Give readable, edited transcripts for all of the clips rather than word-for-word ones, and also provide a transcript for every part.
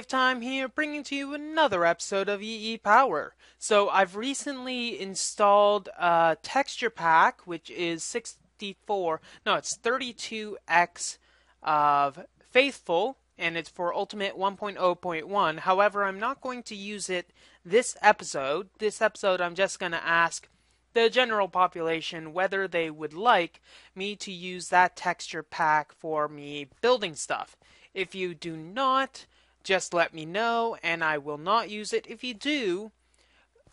WayofTime here, bringing to you another episode of EEPower. So I've recently installed a texture pack, which is 32x of Faithful, and it's for Ultimate 1.0.1. However, I'm not going to use it this episode. This episode, I'm just going to ask the general population whether they would like me to use that texture pack for me building stuff. If you do not, just let me know and I will not use it. If you do,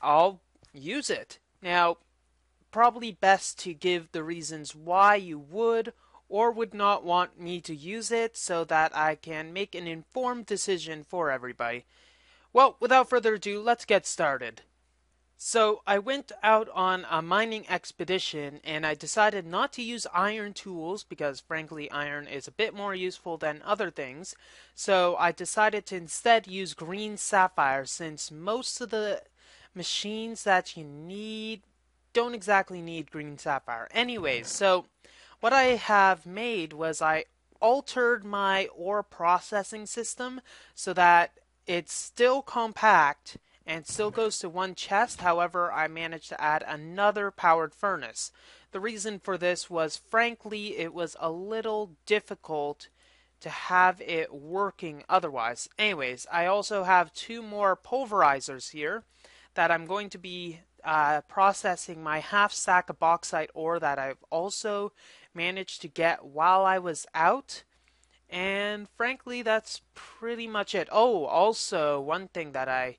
I'll use it. Now, probably best to give the reasons why you would or would not want me to use it so that I can make an informed decision for everybody. Well, without further ado, let's get started. So I went out on a mining expedition and I decided not to use iron tools because frankly iron is a bit more useful than other things. So I decided to instead use green sapphire since most of the machines that you need don't exactly need green sapphire. Anyways, so what I have made was I altered my ore processing system so that it's still compact and still goes to one chest. However, I managed to add another powered furnace. The reason for this was, frankly, it was a little difficult to have it working otherwise. Anyways, I also have two more pulverizers here that I'm going to be processing my half stack of bauxite ore that I've also managed to get while I was out. And frankly, that's pretty much it. Oh, also, one thing that I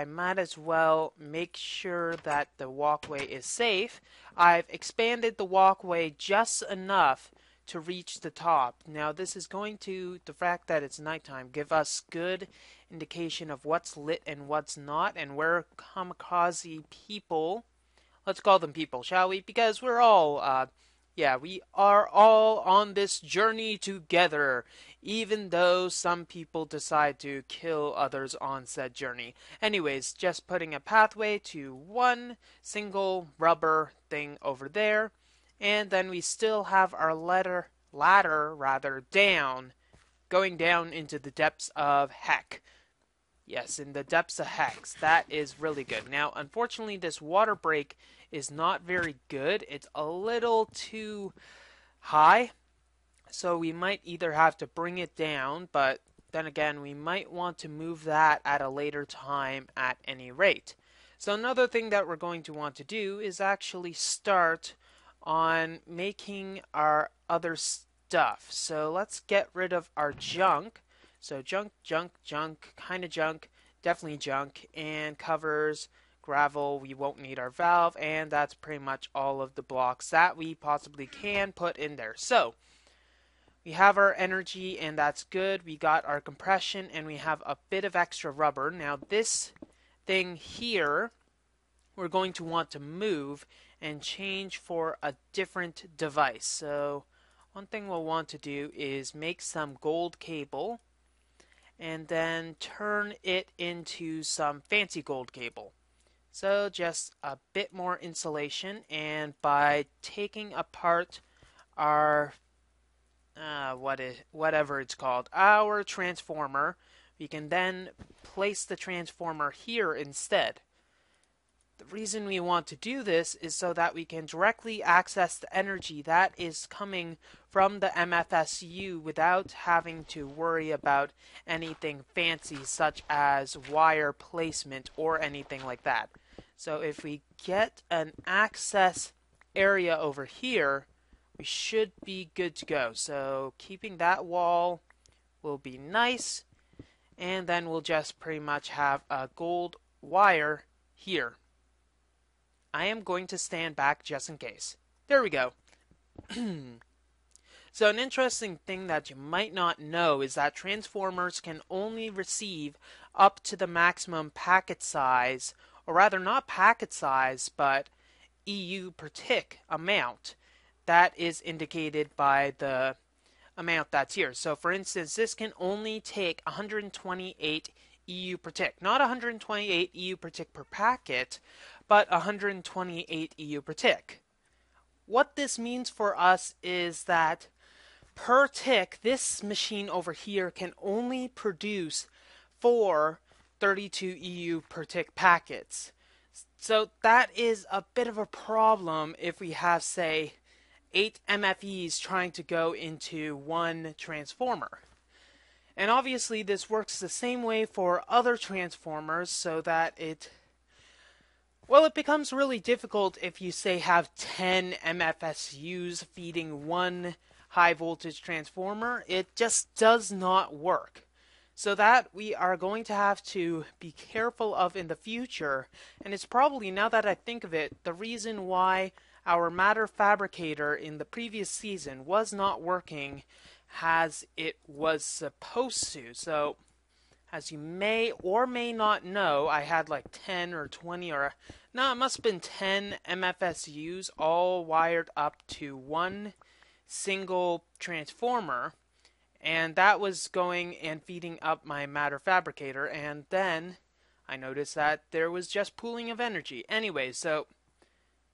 might as well make sure that the walkway is safe. I've expanded the walkway just enough to reach the top. Now this is going to, the fact that it's nighttime, give us good indication of what's lit and what's not, and where kamikaze people, let's call them people, shall we? Because we're all, we are all on this journey together, even though some people decide to kill others on said journey. Anyways, just putting a pathway to one single rubber thing over there, and then we still have our ladder down, going down into the depths of heck. Yes, in the depths of hex. That is really good. Now, unfortunately, this water break is not very good. It's a little too high, so we might either have to bring it down, but then again, we might want to move that at a later time at any rate. So another thing that we're going to want to do is actually start on making our other stuff. So let's get rid of our junk. So junk, kind of junk, definitely junk, and covers, gravel, we won't need our valve, and that's pretty much all of the blocks that we possibly can put in there. So we have our energy, and that's good. We got our compression, and we have a bit of extra rubber. Now this thing here, we're going to want to move and change for a different device. So one thing we'll want to do is make some gold cable and then turn it into some fancy gold cable. So just a bit more insulation, and by taking apart our whatever it's called, our transformer, we can then place the transformer here instead. The reason we want to do this is so that we can directly access the energy that is coming from the MFSU without having to worry about anything fancy such as wire placement or anything like that. So if we get an access area over here, we should be good to go. So keeping that wall will be nice, and then we'll just pretty much have a gold wire here. I am going to stand back just in case. There we go. So an interesting thing that you might not know is that transformers can only receive up to the maximum packet size, or rather not packet size, but EU per tick amount that is indicated by the amount that's here. So for instance, this can only take 128 EU per tick. Not 128 EU per tick per packet, but 128 EU per tick. What this means for us is that per tick, this machine over here can only produce 4 32 EU per tick packets. So that is a bit of a problem if we have, say, 8 MFEs trying to go into one transformer. And obviously this works the same way for other transformers, so that it becomes really difficult if you, say, have 10 MFSUs feeding one high voltage transformer. It just does not work. So that we are going to have to be careful of in the future. And it's probably, now that I think of it, the reason why our matter fabricator in the previous season was not working as it was supposed to. So, as you may or may not know, I had like 10 or 20 or no, it must have been 10 MFSUs all wired up to one single transformer, and that was going and feeding up my matter fabricator, and then I noticed that there was just pooling of energy. Anyway, so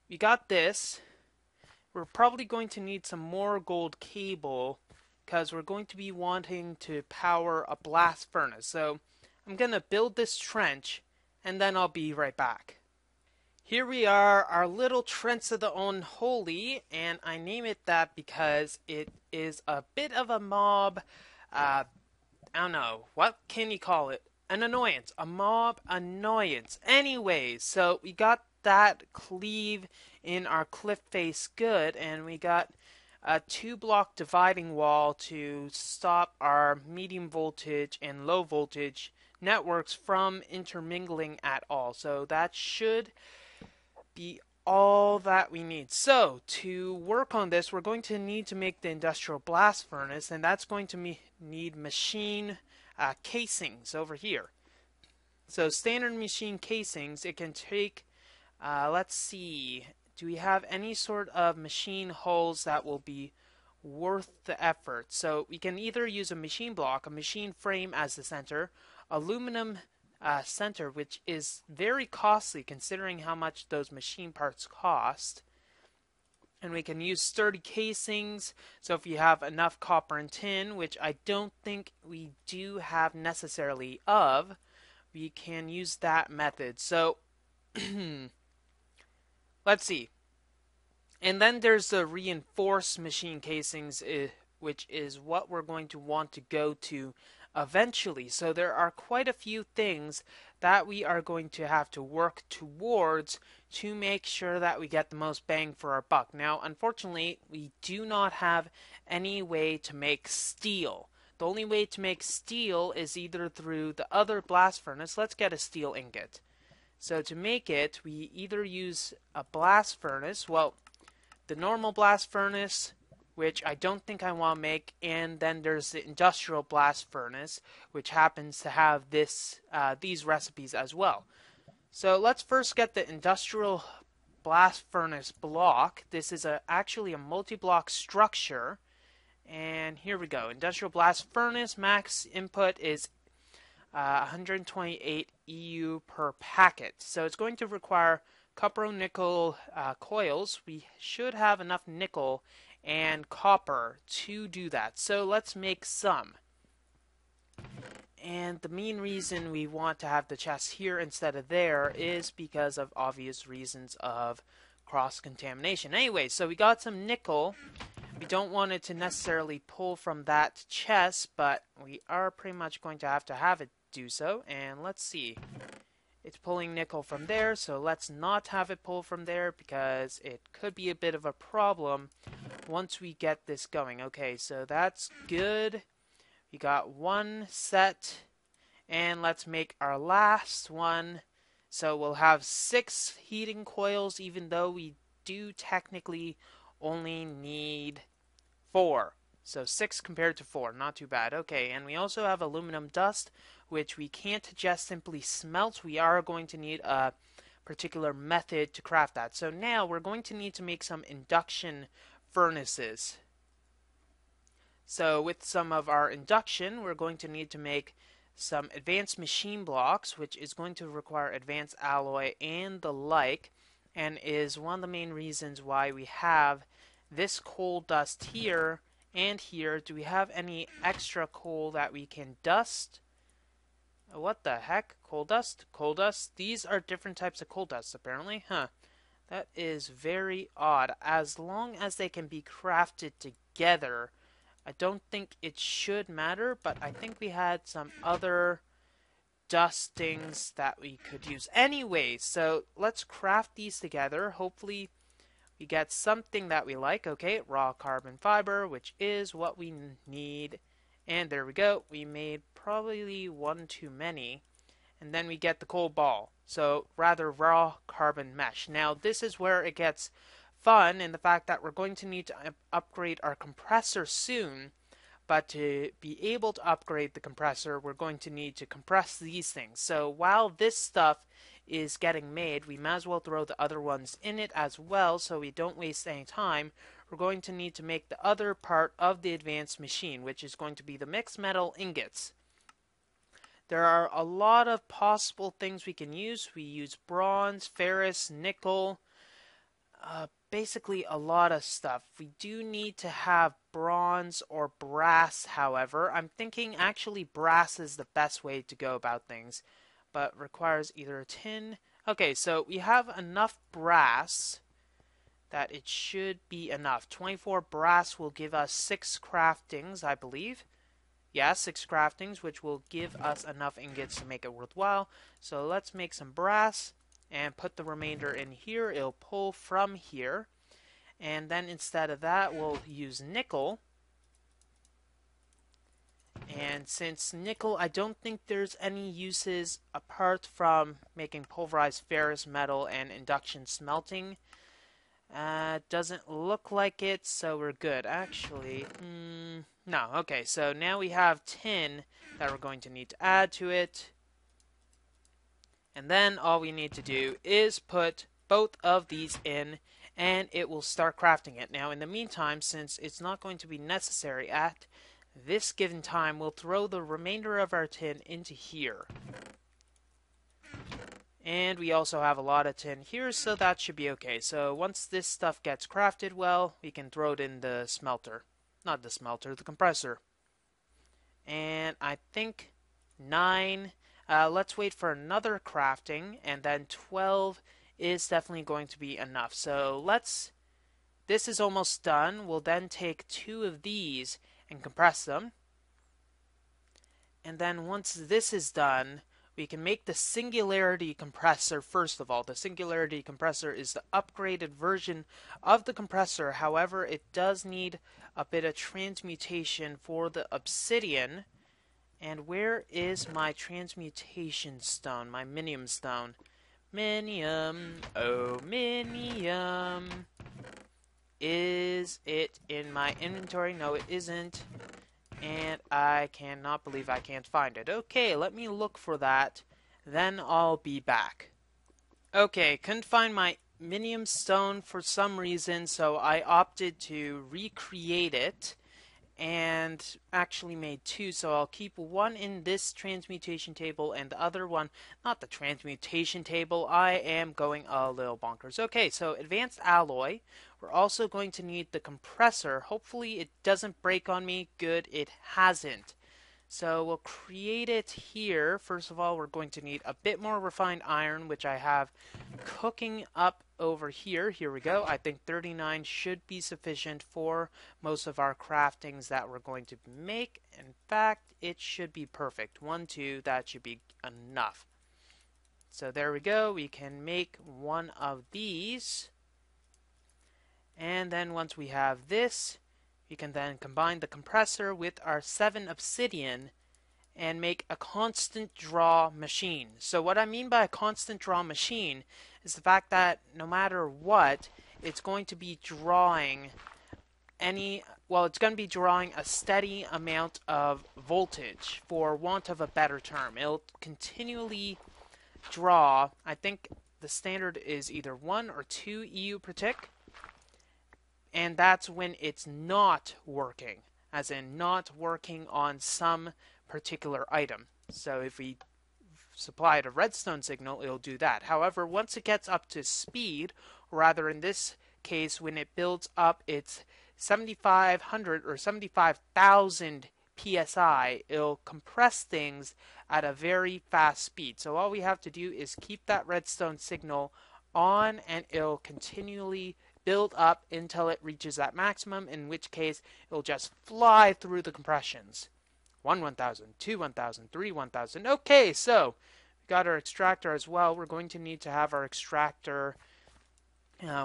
we got this. We're probably going to need some more gold cable because we're going to be wanting to power a blast furnace. So I'm going to build this trench and then I'll be right back. Here we are, our little trench of the unholy, and I name it that because it is a bit of a mob, I don't know, what can you call it? An annoyance, a mob annoyance. Anyways, so we got that cleave in our cliff face good, and we got a 2-block dividing wall to stop our medium voltage and low voltage networks from intermingling at all. So that should be all that we need. So to work on this, we're going to need to make the industrial blast furnace, and that's going to need machine casings over here. So standard machine casings, it can take, let's see, do we have any sort of machine hulls that will be worth the effort? So we can either use a machine block, a machine frame as the center, aluminum center, which is very costly considering how much those machine parts cost. And we can use sturdy casings, so if you have enough copper and tin, which I don't think we do have necessarily of, we can use that method. So let's see. And then there's the reinforced machine casings, which is what we're going to want to go to eventually. So there are quite a few things that we are going to have to work towards to make sure that we get the most bang for our buck. Now, unfortunately, we do not have any way to make steel. The only way to make steel is either through the other blast furnace. Let's get a steel ingot. So to make it, we either use a blast furnace, well, the normal blast furnace, which I don't think I want to make, and then there's the industrial blast furnace, which happens to have these recipes as well. So let's first get the industrial blast furnace block. This is actually a multi-block structure, and here we go. Industrial blast furnace max input is 128 EU per packet. So it's going to require copper nickel coils. We should have enough nickel and copper to do that. So let's make some. And the main reason we want to have the chest here instead of there is because of obvious reasons of cross-contamination. Anyway, so we got some nickel. We don't want it to necessarily pull from that chest, but we are pretty much going to have it do so. And let's see. It's pulling nickel from there, so let's not have it pull from there because it could be a bit of a problem once we get this going. Okay, so that's good. We got one set, and let's make our last one. So we'll have 6 heating coils, even though we do technically only need 4. So 6 compared to 4, not too bad. Okay, and we also have aluminum dust, which we can't just simply smelt. We are going to need a particular method to craft that. So now we're going to need to make some induction furnaces. So with some of our induction, we're going to need to make some advanced machine blocks, which is going to require advanced alloy and the like, and is one of the main reasons why we have this coal dust here And here, do we have any extra coal that we can dust? What the heck? Coal dust? Coal dust? These are different types of coal dust, apparently. Huh. That is very odd. As long as they can be crafted together, I don't think it should matter, but I think we had some other dustings that we could use. Anyway, so let's craft these together. Hopefully we get something that we like. Okay, raw carbon fiber, which is what we need. And there we go. We made probably one too many. And then we get the coal ball. So rather raw carbon mesh. Now this is where it gets fun in the fact that we're going to need to upgrade our compressor soon. But to be able to upgrade the compressor, we're going to need to compress these things. So while this stuff is getting made, we might as well throw the other ones in it as well so we don't waste any time. We're going to need to make the other part of the advanced machine, which is going to be the mixed metal ingots. There are a lot of possible things we can use. We use bronze, ferrous, nickel, basically a lot of stuff. We do need to have bronze or brass, however. I'm thinking actually brass is the best way to go about things, but requires either a tin. Okay, so we have enough brass that it should be enough. 24 brass will give us 6 craftings, I believe. Yeah, 6 craftings, which will give us enough ingots to make it worthwhile. So let's make some brass and put the remainder in here. It'll pull from here. And then instead of that, we'll use nickel. And since nickel, I don't think there's any uses apart from making pulverized ferrous metal and induction smelting. Doesn't look like it, so we're good. Actually, no. Okay, so now we have tin that we're going to need to add to it. And then all we need to do is put both of these in, and it will start crafting it. Now, in the meantime, since it's not going to be necessary at this given time, we'll throw the remainder of our tin into here. And we also have a lot of tin here, so that should be okay. So once this stuff gets crafted well, we can throw it in the smelter. Not the smelter, the compressor. And I think 9. Let's wait for another crafting, and then 12 is definitely going to be enough. So this is almost done. We'll then take 2 of these and compress them. And then once this is done, we can make the Singularity Compressor first of all. The Singularity Compressor is the upgraded version of the compressor. However, it does need a bit of transmutation for the obsidian. And where is my transmutation stone, my minium stone? Minium, oh minium. Is it in my inventory? No, it isn't. And I cannot believe I can't find it. Okay, let me look for that. Then I'll be back. Okay, couldn't find my minium stone for some reason, so I opted to recreate it. And actually made 2, so I'll keep one in this transmutation table and the other one, not the transmutation table. I am going a little bonkers. Okay, so advanced alloy. We're also going to need the compressor. Hopefully it doesn't break on me. Good, it hasn't. So we'll create it here. First of all, we're going to need a bit more refined iron, which I have cooking up over here. Here we go. I think 39 should be sufficient for most of our craftings that we're going to make. In fact, it should be perfect. 1, 2, that should be enough. So there we go. We can make one of these. And then once we have this, we can then combine the compressor with our 7 obsidian and make a constant draw machine. So what I mean by a constant draw machine is the fact that no matter what, it's going to be drawing it's going to be drawing a steady amount of voltage, for want of a better term. It'll continually draw, I think the standard is either 1 or 2 EU per tick. And that's when it's not working, as in not working on some particular item. So if we supply it a redstone signal, it'll do that. However, once it gets up to speed, or rather in this case, when it builds up its 7,500 or 75,000 psi, it'll compress things at a very fast speed. So all we have to do is keep that redstone signal on, and it'll continually build up until it reaches that maximum, in which case it'll just fly through the compressions. 1,000, 2, 1,000, 3, 1,000. Okay, so we got our extractor as well. We're going to need to have our extractor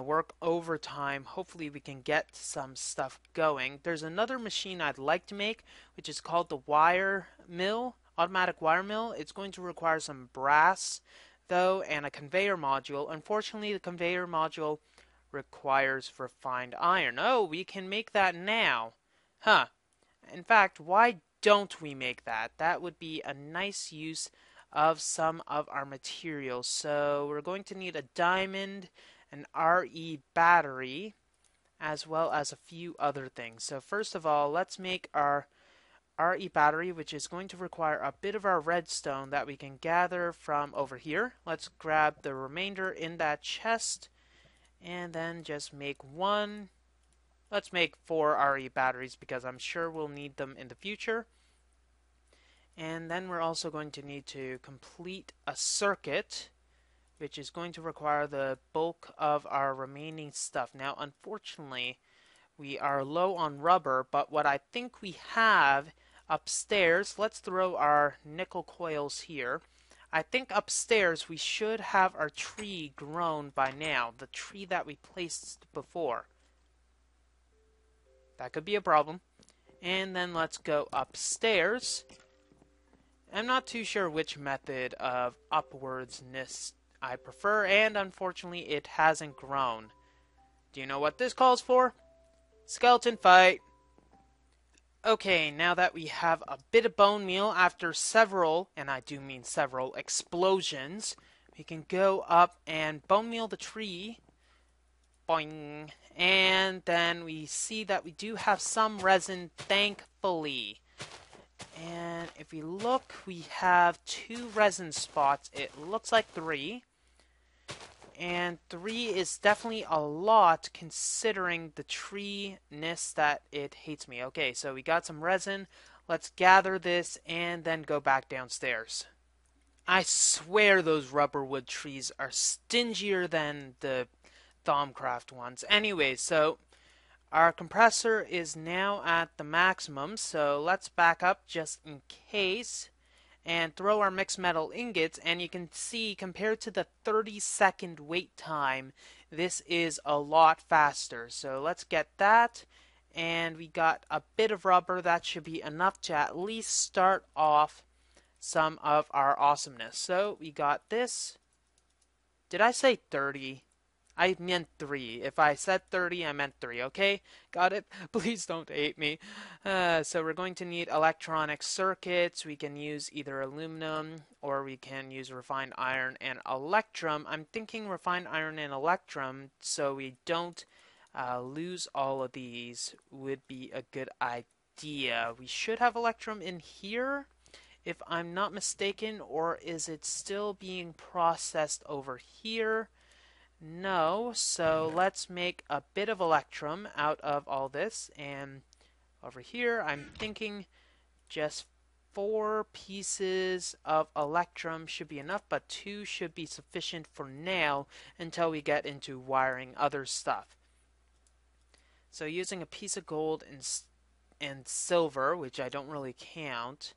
work overtime. Hopefully we can get some stuff going. There's another machine I'd like to make, which is called the wire mill, automatic wire mill. It's going to require some brass, though, and a conveyor module. Unfortunately, the conveyor module requires refined iron. Oh, we can make that now. Huh. In fact, why don't we make that? That would be a nice use of some of our materials. So we're going to need a diamond, an RE battery, as well as a few other things. So first of all, let's make our RE battery, which is going to require a bit of our redstone that we can gather from over here. Let's grab the remainder in that chest, and then just make one. Let's make 4 RE batteries because I'm sure we'll need them in the future. And then we're also going to need to complete a circuit, which is going to require the bulk of our remaining stuff. Now, unfortunately, we are low on rubber, but what I think we have upstairs, let's throw our nickel coils here. I think upstairs we should have our tree grown by now, the tree that we placed before. That could be a problem. And then let's go upstairs. I'm not too sure which method of upwardsness I prefer, and unfortunately it hasn't grown. Do you know what this calls for? Skeleton fight! Okay, now that we have a bit of bone meal after several, and I do mean several, explosions, we can go up and bone meal the tree. Boing! And then we see that we do have some resin, thankfully. And if we look, we have 2 resin spots. It looks like 3. And 3 is definitely a lot considering the tree-ness that it hates me. Okay, so we got some resin. Let's gather this and then go back downstairs. I swear those rubber wood trees are stingier than the Thaumcraft ones. Anyway, so our compressor is now at the maximum, so let's back up just in case and throw our mixed metal ingots, and you can see compared to the 30-second wait time, this is a lot faster. So let's get that, and we got a bit of rubber. That should be enough to at least start off some of our awesomeness. So we got this. Did I say 30? I meant 3. If I said 30, I meant 3, okay? Got it? Please don't hate me. So we're going to need electronic circuits. We can use either aluminum or we can use refined iron and electrum. I'm thinking refined iron and electrum so we don't lose all of these would be a good idea. We should have electrum in here, if I'm not mistaken, or is it still being processed over here? No, so let's make a bit of electrum out of all this, and over here I'm thinking just 4 pieces of electrum should be enough, but 2 should be sufficient for now until we get into wiring other stuff. So using a piece of gold and silver, which I don't really count,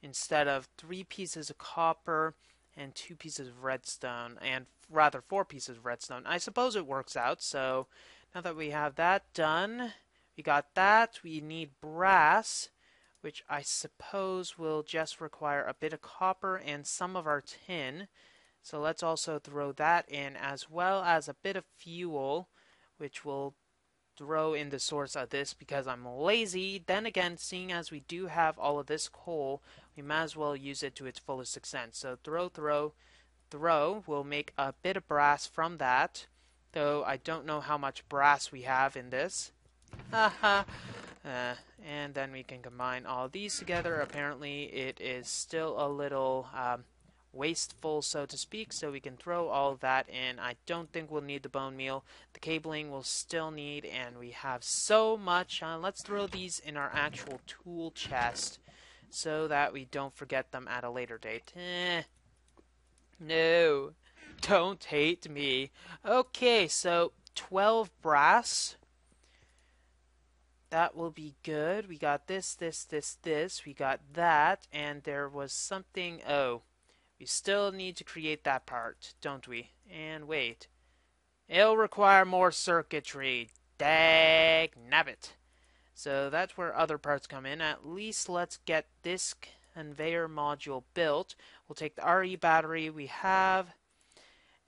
instead of 3 pieces of copper and 2 pieces of redstone, and rather 4 pieces of redstone. I suppose it works out. So now that we have that done, we got that. We need brass, which I suppose will just require a bit of copper and some of our tin. So let's also throw that in, as well as a bit of fuel, which will throw in the source of this because I'm lazy. Then again, seeing as we do have all of this coal, we might as well use it to its fullest extent. So throw. We'll make a bit of brass from that, though I don't know how much brass we have in this. And then we can combine all these together. Apparently it is still a little wasteful, so to speak, so we can throw all of that in. I don't think we'll need the bone meal. The cabling we'll still need, and we have so much. Let's throw these in our actual tool chest so that we don't forget them at a later date. No, don't hate me. Okay, so 12 brass. That will be good. We got this. We got that, and there was something. Oh, we still need to create that part, don't we? And wait. It'll require more circuitry. Dag nabbit. So that's where other parts come in. At least let's get this conveyor module built. We'll take the RE battery we have,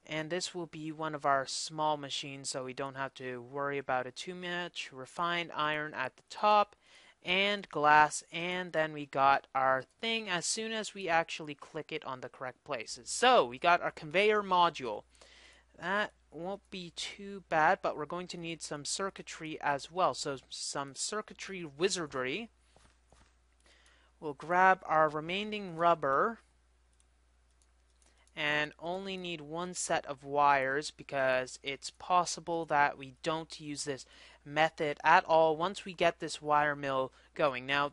and this will be one of our small machines, so we don't have to worry about it too much. Refined iron at the top, and glass, and then we got our thing as soon as we actually click it on the correct places. So we got our conveyor module. That won't be too bad, but we're going to need some circuitry as well. So some circuitry wizardry. We'll grab our remaining rubber and only need one set of wires because it's possible that we don't use this method at all once we get this wire mill going. Now,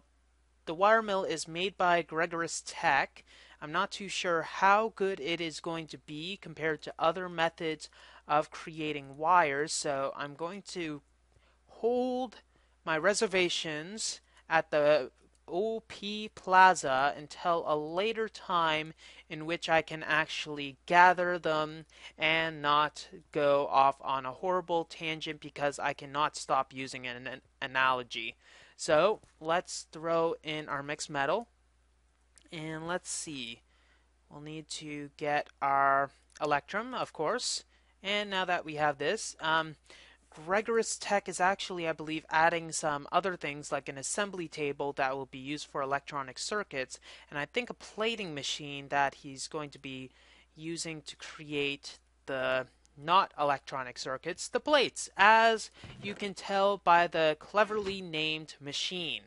the wire mill is made by Gregorus Tech. I'm not too sure how good it is going to be compared to other methods of creating wires, so I'm going to hold my reservations at the OP Plaza until a later time in which I can actually gather them and not go off on a horrible tangent because I cannot stop using an analogy. So let's throw in our mixed metal, and let's see. We'll need to get our electrum, of course. And now that we have this, Gregorus Tech is actually, I believe, adding some other things like an assembly table that will be used for electronic circuits, and I think a plating machine that he's going to be using to create the not electronic circuits, the plates, as you can tell by the cleverly named machine.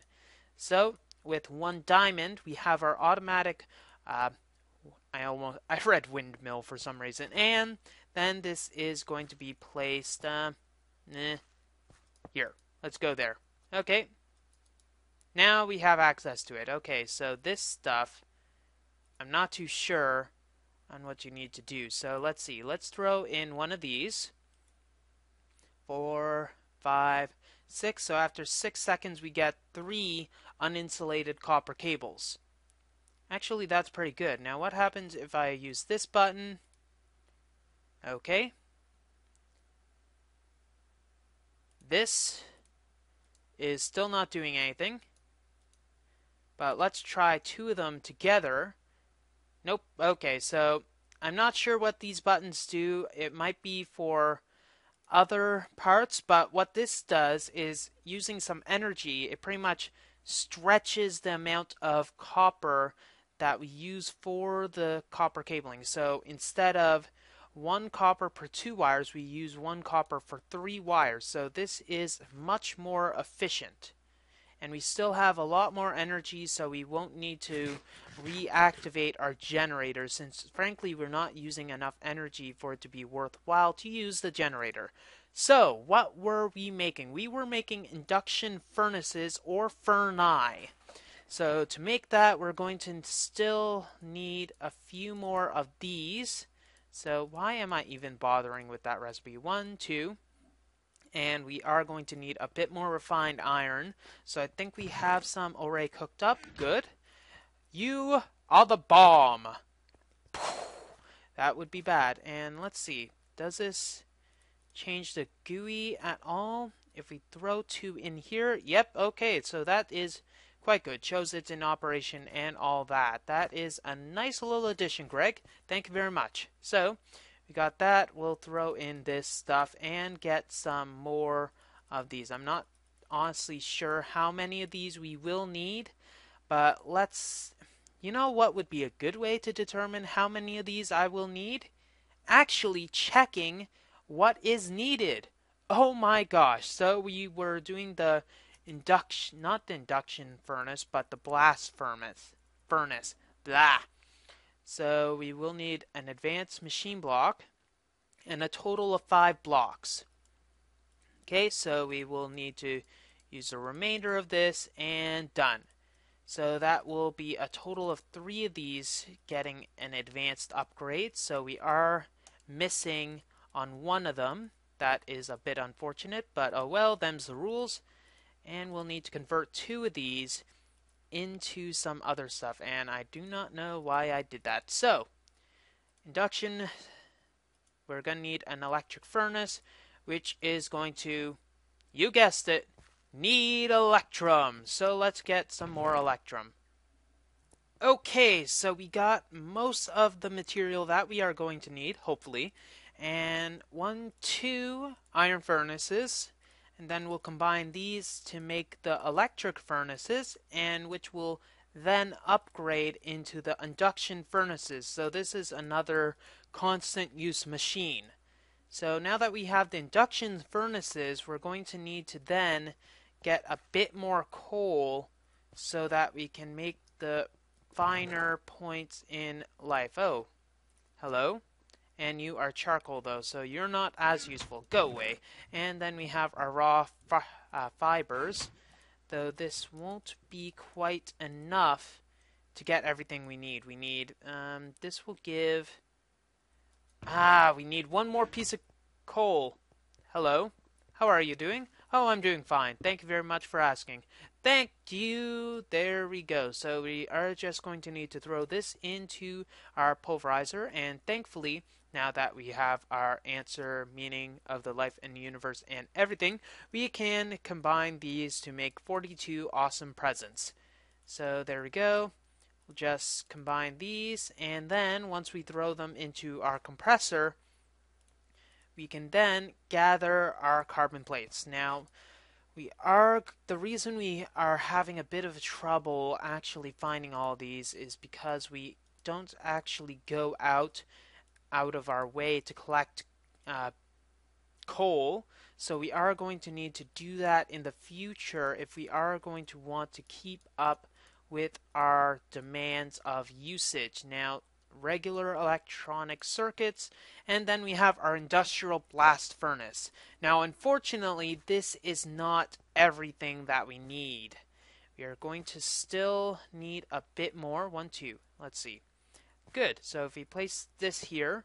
So, with one diamond, we have our automatic, I read windmill for some reason, and then this is going to be placed, here. Let's go there. Okay. Now we have access to it. Okay, so this stuff, I'm not too sure on what you need to do. So let's see. Let's throw in one of these. 4, 5, 6. So after 6 seconds, we get 3 uninsulated copper cables. Actually, that's pretty good. Now, what happens if I use this button? Okay. This is still not doing anything. But let's try 2 of them together. Nope. Okay, so I'm not sure what these buttons do. It might be for other parts, but what this does is using some energy, it pretty much stretches the amount of copper that we use for the copper cabling. So instead of 1 copper per 2 wires, we use 1 copper for 3 wires. So this is much more efficient. And we still have a lot more energy, so we won't need to reactivate our generator, since frankly we're not using enough energy for it to be worthwhile to use the generator. So what were we making? We were making induction furnaces, or furni. So to make that, we're going to still need a few more of these. So why am I even bothering with that recipe? 1, 2. And we are going to need a bit more refined iron. So I think we have some already cooked up. Good. You are the bomb. That would be bad. And let's see. Does this change the GUI at all? If we throw 2 in here. Yep. Okay. So that is quite good. Shows it's in operation and all that. That is a nice little addition, Greg. Thank you very much. So we got that. We'll throw in this stuff and get some more of these. I'm not honestly sure how many of these we will need, but let's... You know what would be a good way to determine how many of these I will need? Actually checking what is needed. Oh my gosh. So we were doing the induction, not the induction furnace, but the blast furnace. Blah. So we will need an advanced machine block and a total of 5 blocks. Okay, so we will need to use the remainder of this and done. So that will be a total of 3 of these getting an advanced upgrade. So we are missing on one of them. That is a bit unfortunate, but oh well, them's the rules. And we'll need to convert 2 of these into some other stuff, and I do not know why I did that. So, induction, we're going to need an electric furnace, which is going to, you guessed it, need electrum. So let's get some more electrum. Okay, so we got most of the material that we are going to need, hopefully. And 2 iron furnaces. And then we'll combine these to make the electric furnaces, and which will then upgrade into the induction furnaces. So this is another constant use machine. So now that we have the induction furnaces, we're going to need to then get a bit more coal so that we can make the finer points in life. Oh, hello? And you are charcoal though, so you're not as useful. Go away. And then we have our raw fibers, though this won't be quite enough to get everything we need. We need, this will give, we need one more piece of coal. Hello? How are you doing? Oh, I'm doing fine. Thank you very much for asking. Thank you. There we go. So we are just going to need to throw this into our pulverizer, and thankfully, now that we have our answer, meaning of the life in the universe and everything, we can combine these to make 42 awesome presents. So there we go. We'll just combine these, and then once we throw them into our compressor, we can then gather our carbon plates. Now, the reason we are having a bit of trouble actually finding all these is because we don't actually go out of our way to collect coal. So we are going to need to do that in the future if we are going to want to keep up with our demands of usage. Now, regular electronic circuits, and then we have our industrial blast furnace. Now, unfortunately, this is not everything that we need. We are going to still need a bit more. 1, 2. Let's see. Good. So if we place this here,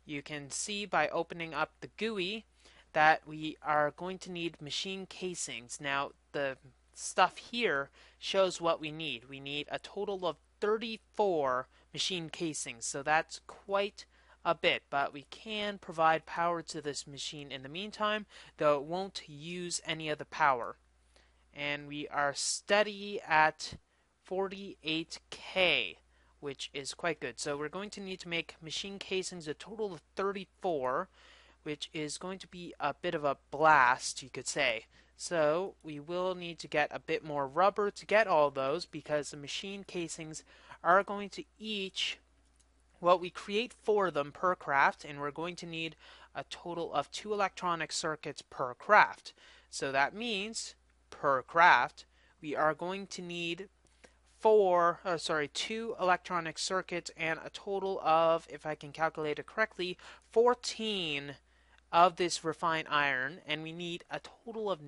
you can see by opening up the GUI that we are going to need machine casings. Now, the stuff here shows what we need. We need a total of 34 machine casings, so that's quite a bit, but we can provide power to this machine in the meantime, though it won't use any of the power. And we are steady at 48k, which is quite good. So we're going to need to make machine casings a total of 34, which is going to be a bit of a blast, you could say. So we will need to get a bit more rubber to get all those, because the machine casings are going to each, well, we create 4 of them per craft, and we're going to need a total of 2 electronic circuits per craft. So that means per craft we are going to need 2 electronic circuits and a total of, if I can calculate it correctly, 14 of this refined iron, and we need a total of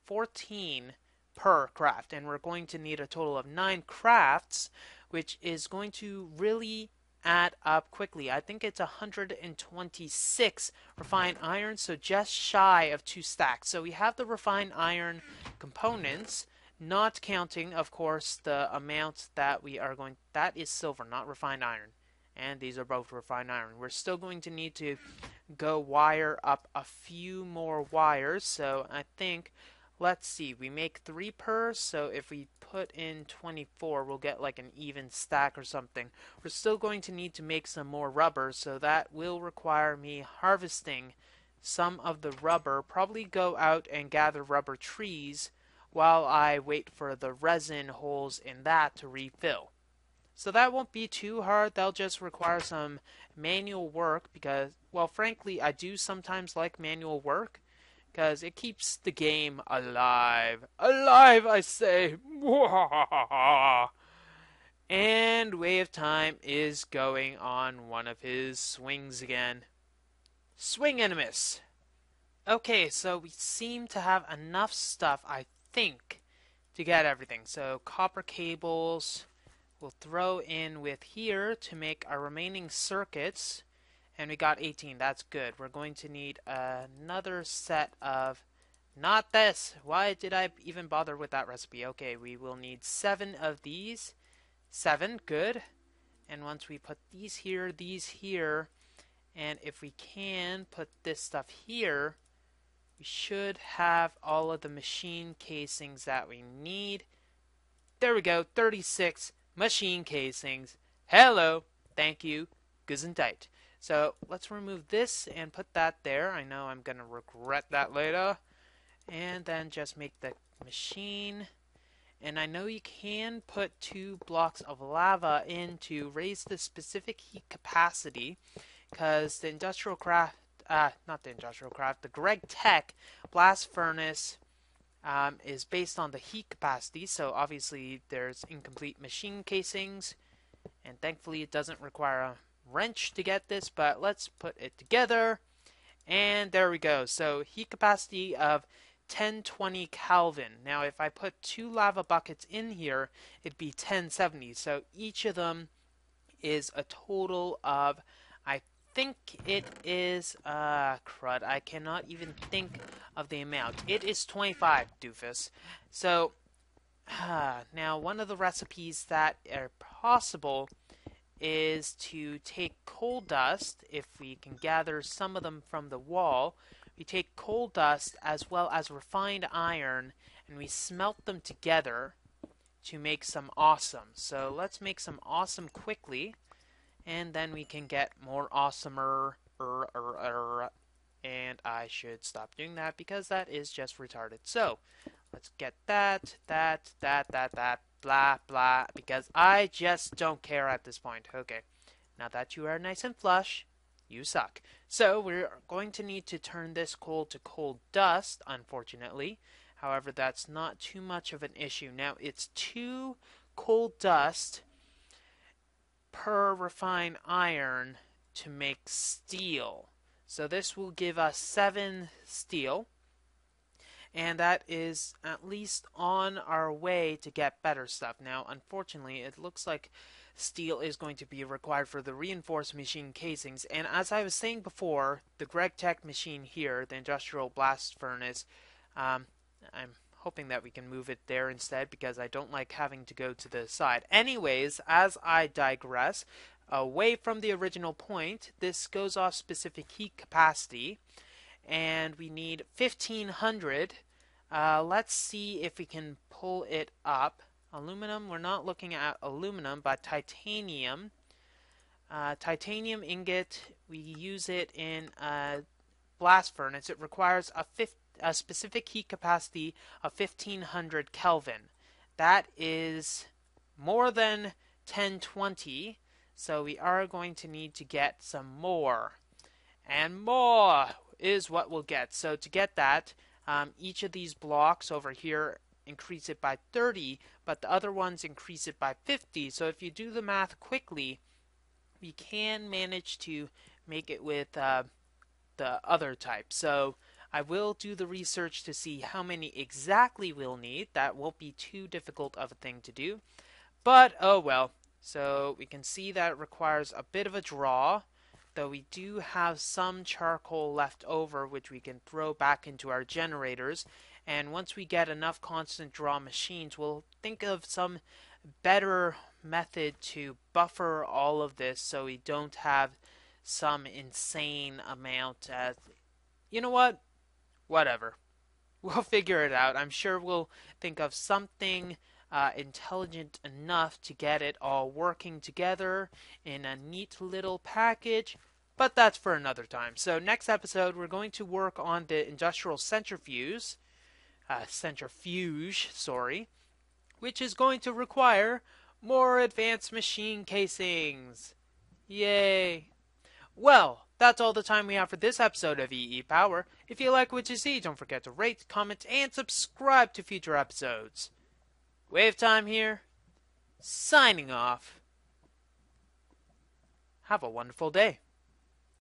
14 per craft, and we're going to need a total of 9 crafts, which is going to really add up quickly. I think it's 126 refined iron, so just shy of 2 stacks. So we have the refined iron components, not counting, of course, the amount that we are going, that is silver, not refined iron. And these are both refined iron. We're still going to need to go wire up a few more wires. So I think, let's see, we make 3 per, so if we put in 24, we'll get like an even stack or something. We're still going to need to make some more rubber, so that will require me harvesting some of the rubber, probably go out and gather rubber trees while I wait for the resin holes in that to refill. So that won't be too hard. That'll just require some manual work because, well, frankly, I do sometimes like manual work because it keeps the game alive. Alive, I say. And WayofTime is going on one of his swings again. Swing and a miss. Okay, so we seem to have enough stuff, I think, to get everything. So copper cables we'll throw in with here to make our remaining circuits. And we got 18. That's good. We're going to need another set of... Not this! Why did I even bother with that recipe? Okay, we will need 7 of these. 7, good. And once we put these here, and if we can put this stuff here, we should have all of the machine casings that we need. There we go, 36 machine casings. Hello, thank you, Gesundheit. So let's remove this and put that there. I know I'm going to regret that later. And then just make the machine. And I know you can put 2 blocks of lava in to raise the specific heat capacity, because the the Greg Tech blast furnace is based on the heat capacity, so obviously there's incomplete machine casings, and thankfully it doesn't require a wrench to get this, but let's put it together, and there we go. So heat capacity of 1020 Kelvin. Now if I put 2 lava buckets in here, it'd be 1070, so each of them is a total of, I think it is, crud, I cannot even think of the amount. It is 25, doofus. So, now one of the recipes that are possible is to take coal dust, if we can gather some of them from the wall. We take coal dust as well as refined iron, and we smelt them together to make some awesome. So let's make some awesome quickly, and then we can get more awesomer. And I should stop doing that because that is just retarded. So let's get that, blah, blah, because I just don't care at this point. Okay, now that you are nice and flush, you suck. So we're going to need to turn this coal to coal dust, unfortunately. However, that's not too much of an issue. Now, it's 2 coal dust per refined iron to make steel. So this will give us 7 steel. And that is at least on our way to get better stuff. Now, unfortunately, it looks like steel is going to be required for the reinforced machine casings. And as I was saying before, the Greg Tech machine here, the industrial blast furnace, I'm hoping that we can move it there instead because I don't like having to go to the side. Anyways, as I digress, away from the original point, this goes off specific heat capacity, and we need 1500. Let's see if we can pull it up. Aluminum, we're not looking at aluminum, but titanium. Titanium ingot, we use it in a blast furnace. It requires a specific heat capacity of 1500 Kelvin. That is more than 1020, so we are going to need to get some more. And more is what we'll get. So to get that, each of these blocks over here increase it by 30, but the other ones increase it by 50. So if you do the math quickly, we can manage to make it with the other type. So I will do the research to see how many exactly we'll need. That won't be too difficult of a thing to do. But oh well. So we can see that it requires a bit of a draw, though we do have some charcoal left over which we can throw back into our generators. And once we get enough constant draw machines, we'll think of some better method to buffer all of this so we don't have some insane amount. You know what? Whatever. We'll figure it out. I'm sure we'll think of something intelligent enough to get it all working together in a neat little package. But that's for another time. So next episode, we're going to work on the industrial centrifuge, which is going to require more advanced machine casings. Yay! Well, that's all the time we have for this episode of EEPower. If you like what you see, don't forget to rate, comment, and subscribe to future episodes. WayofTime here. signing off. Have a wonderful day.